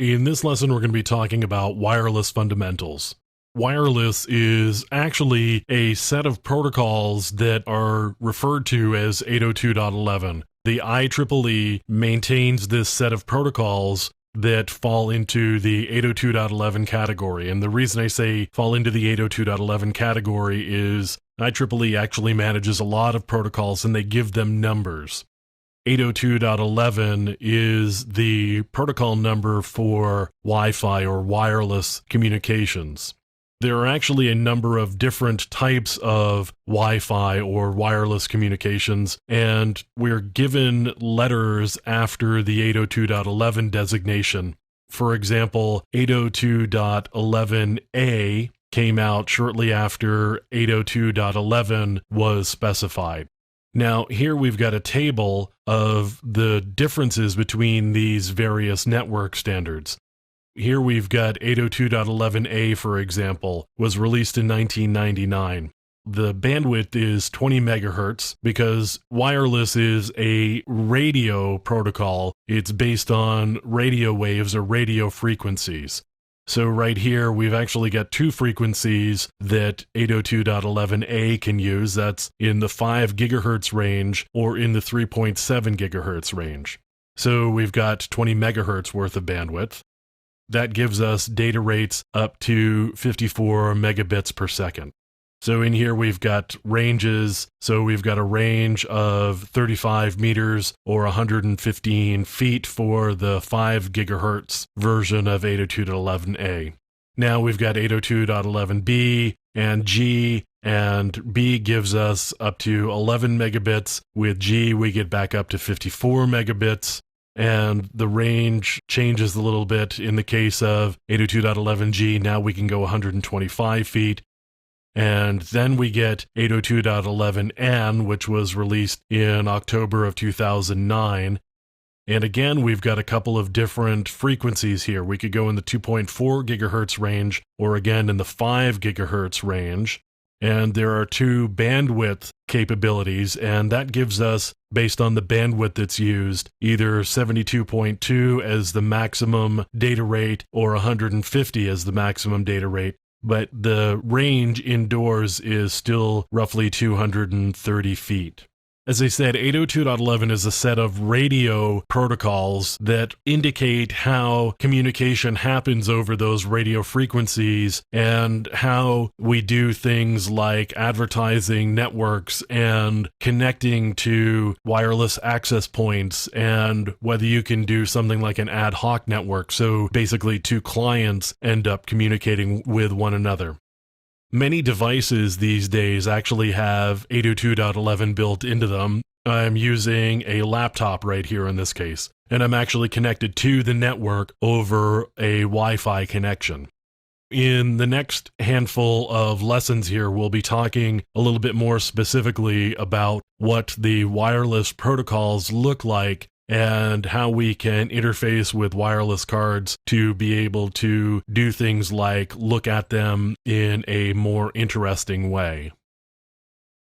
In this lesson, we're going to be talking about wireless fundamentals. Wireless is actually a set of protocols that are referred to as 802.11. The IEEE maintains this set of protocols that fall into the 802.11 category. And the reason I say fall into the 802.11 category is IEEE actually manages a lot of protocols and they give them numbers. 802.11 is the protocol number for Wi-Fi or wireless communications. There are actually a number of different types of Wi-Fi or wireless communications, and we're given letters after the 802.11 designation. For example, 802.11a came out shortly after 802.11 was specified. Now, here we've got a table of the differences between these various network standards. Here we've got 802.11a, for example, was released in 1999. The bandwidth is 20 megahertz because wireless is a radio protocol. It's based on radio waves or radio frequencies. So right here, we've actually got two frequencies that 802.11a can use. That's in the 5 gigahertz range or in the 3.7 gigahertz range. So we've got 20 megahertz worth of bandwidth. That gives us data rates up to 54 megabits per second. So in here we've got ranges. So we've got a range of 35 meters or 115 feet for the 5 gigahertz version of 802.11a. Now we've got 802.11b and G, and B gives us up to 11 megabits. With G, we get back up to 54 megabits. And the range changes a little bit. In the case of 802.11g, now we can go 125 feet. And then we get 802.11n, which was released in October of 2009. And again, we've got a couple of different frequencies here. We could go in the 2.4 gigahertz range, or again in the 5 gigahertz range. And there are two bandwidth capabilities, and that gives us, based on the bandwidth that's used, either 72.2 as the maximum data rate or 150 as the maximum data rate. But the range indoors is still roughly 230 feet. As I said, 802.11 is a set of radio protocols that indicate how communication happens over those radio frequencies and how we do things like advertising networks and connecting to wireless access points, and whether you can do something like an ad hoc network. So basically two clients end up communicating with one another. Many devices these days actually have 802.11 built into them. I'm using a laptop right here in this case, and I'm actually connected to the network over a Wi-Fi connection. In the next handful of lessons here, we'll be talking a little bit more specifically about what the wireless protocols look like and how we can interface with wireless cards to be able to do things like look at them in a more interesting way.